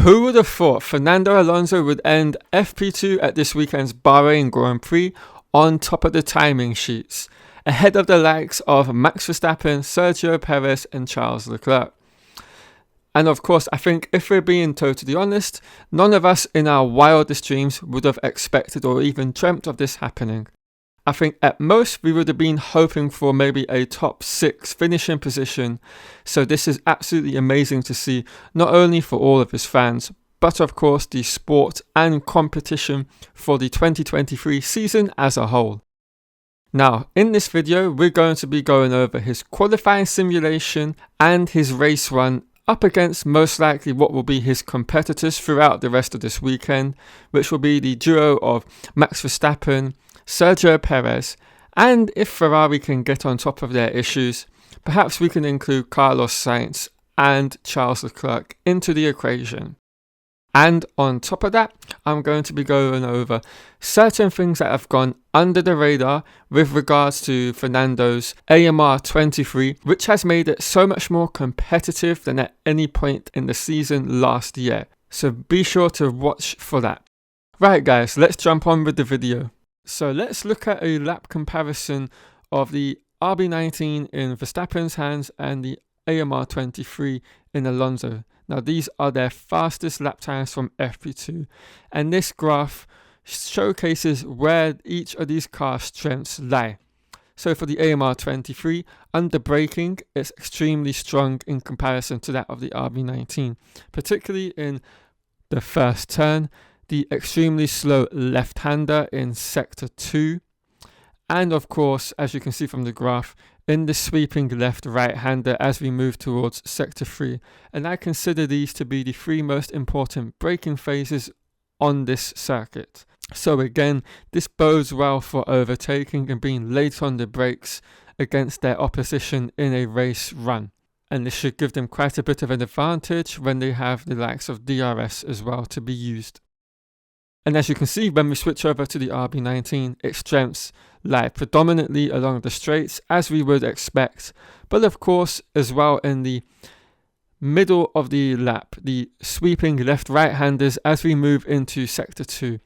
Who would have thought Fernando Alonso would end FP2 at this weekend's Bahrain Grand Prix on top of the timing sheets, ahead of the likes of Max Verstappen, Sergio Perez and Charles Leclerc? And of course, I think if we're being totally honest, none of us in our wildest dreams would have expected or even dreamt of this happening. I think at most we would have been hoping for maybe a top 6 finishing position, so this is absolutely amazing to see, not only for all of his fans, but of course the sport and competition for the 2023 season as a whole. Now, in this video, we're going to be going over his qualifying simulation and his race run up against most likely what will be his competitors throughout the rest of this weekend, which will be the duo of Max Verstappen, Sergio Perez, and if Ferrari can get on top of their issues, perhaps we can include Carlos Sainz and Charles Leclerc into the equation. And on top of that, I'm going to be going over certain things that have gone under the radar with regards to Fernando's AMR23, which has made it so much more competitive than at any point in the season last year. So be sure to watch for that. Right guys, let's jump on with the video. So let's look at a lap comparison of the RB19 in Verstappen's hands and the AMR23 in Alonso. Now these are their fastest lap times from FP2, and this graph showcases where each of these cars' strengths lie. So for the AMR23, under braking, it's extremely strong in comparison to that of the RB19, particularly in the first turn, the extremely slow left-hander in sector 2, and of course, as you can see from the graph, in the sweeping left-right-hander as we move towards sector 3. And I consider these to be the 3 most important braking phases on this circuit. So again, this bodes well for overtaking and being late on the brakes against their opposition in a race run. And this should give them quite a bit of an advantage when they have the likes of DRS as well to be used. And as you can see, when we switch over to the RB19, its strengths lie predominantly along the straights, as we would expect, but of course as well in the middle of the lap, the sweeping left-right-handers as we move into sector 2.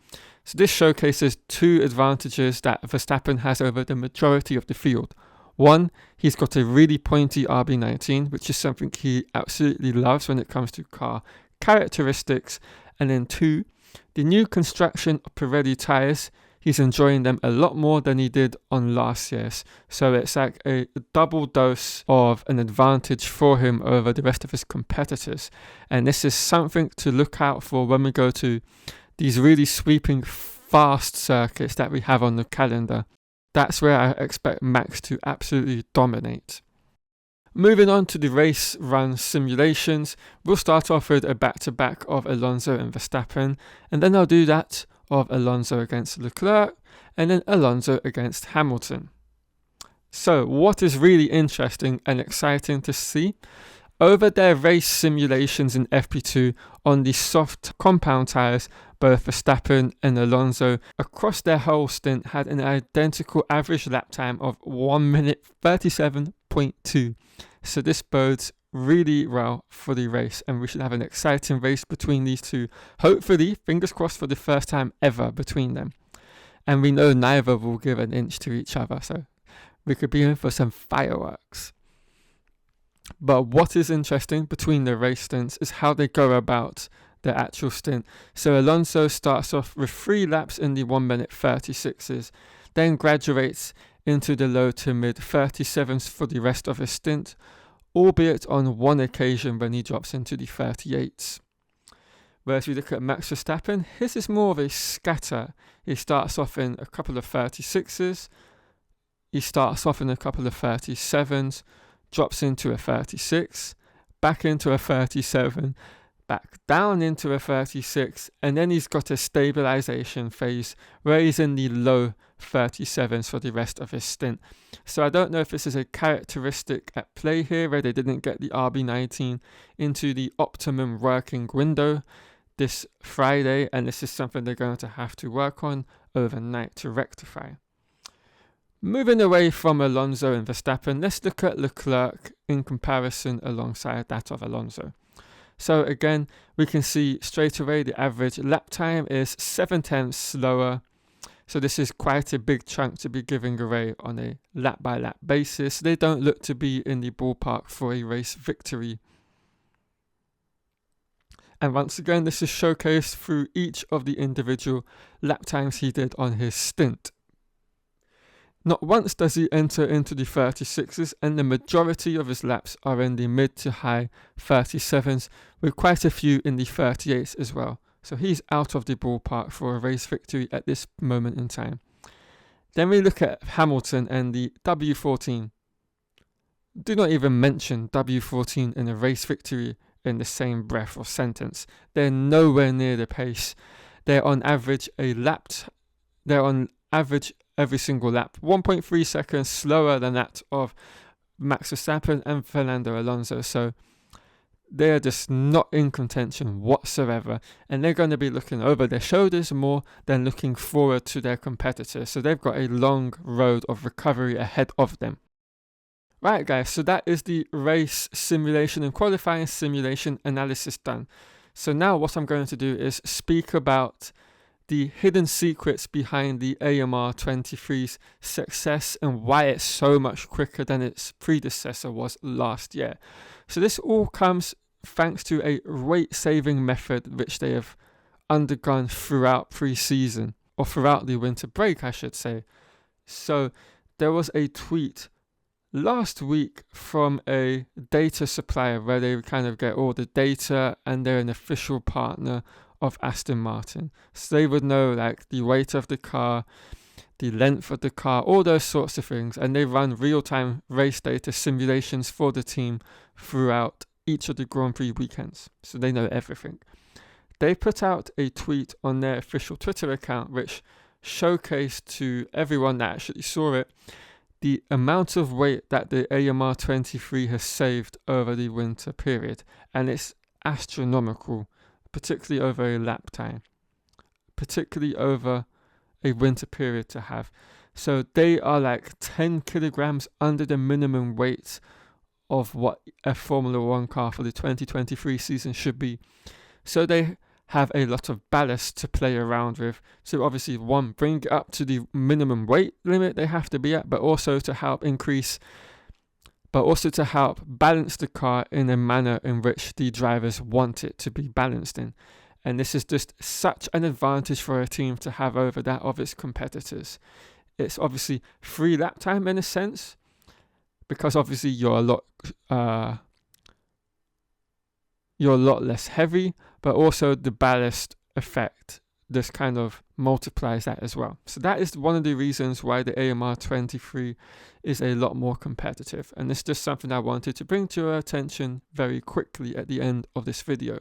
So this showcases 2 advantages that Verstappen has over the majority of the field. One, he's got a really pointy RB19, which is something he absolutely loves when it comes to car characteristics. And then 2, the new construction of Pirelli tyres, he's enjoying them a lot more than he did on last year's. So it's like a double dose of an advantage for him over the rest of his competitors. And this is something to look out for when we go to these really sweeping fast circuits that we have on the calendar. That's where I expect Max to absolutely dominate. Moving on to the race run simulations, we'll start off with a back-to-back of Alonso and Verstappen, and then I'll do that of Alonso against Leclerc, and then Alonso against Hamilton. So what is really interesting and exciting to see, over their race simulations in FP2 on the soft compound tyres, both Verstappen and Alonso across their whole stint had an identical average lap time of 1 minute 37.2. So this bodes really well for the race, and we should have an exciting race between these two. Hopefully, fingers crossed, for the first time ever between them. And we know neither will give an inch to each other, so we could be in for some fireworks. But what is interesting between the race stints is how they go about the actual stint. So Alonso starts off with 3 laps in the 1 minute 36s, then graduates into the low to mid 37s for the rest of his stint, albeit on one occasion when he drops into the 38s. Whereas we look at Max Verstappen, his is more of a scatter. He starts off in a couple of 36s, he starts off in a couple of 37s, drops into a 36, back into a 37, back down into a 36, and then he's got a stabilization phase where he's in the low 37s for the rest of his stint. So I don't know if this is a characteristic at play here where they didn't get the RB19 into the optimum working window this Friday, and this is something they're going to have to work on overnight to rectify. Moving away from Alonso and Verstappen, let's look at Leclerc in comparison alongside that of Alonso. So again, we can see straight away the average lap time is 7/10 slower. So this is quite a big chunk to be giving away on a lap by lap basis. They don't look to be in the ballpark for a race victory. And once again, this is showcased through each of the individual lap times he did on his stint. Not once does he enter into the 36s, and the majority of his laps are in the mid to high 37s, with quite a few in the 38s as well. So he's out of the ballpark for a race victory at this moment in time. Then we look at Hamilton and the W14. Do not even mention W14 in a race victory in the same breath or sentence. They're nowhere near the pace. They're on average every single lap 1.3 seconds slower than that of Max Verstappen and Fernando Alonso. So they're just not in contention whatsoever, and they're going to be looking over their shoulders more than looking forward to their competitors. So they've got a long road of recovery ahead of them. Right guys, so that is the race simulation and qualifying simulation analysis done. So now what I'm going to do is speak about the hidden secrets behind the AMR23's success and why it's so much quicker than its predecessor was last year. So this all comes thanks to a weight-saving method which they have undergone throughout pre-season, or throughout the winter break I should say. So there was a tweet last week from a data supplier where they kind of get all the data, and they're an official partner of Aston Martin. So they would know like the weight of the car, the length of the car, all those sorts of things, and they run real-time race data simulations for the team throughout each of the Grand Prix weekends. So they know everything. They put out a tweet on their official Twitter account which showcased to everyone that actually saw it the amount of weight that the AMR23 has saved over the winter period, and it's astronomical, particularly over a lap time, particularly over a winter period to have. So they are like 10 kilograms under the minimum weight of what a Formula 1 car for the 2023 season should be. So they have a lot of ballast to play around with. So obviously, one, bring it up to the minimum weight limit they have to be at, but also to help balance the car in a manner in which the drivers want it to be balanced in. And this is just such an advantage for a team to have over that of its competitors. It's obviously free lap time in a sense, because obviously you're a lot less heavy, but also the ballast effect just kind of multiplies that as well. So that is one of the reasons why the AMR23 is a lot more competitive, and it's just something I wanted to bring to your attention very quickly at the end of this video.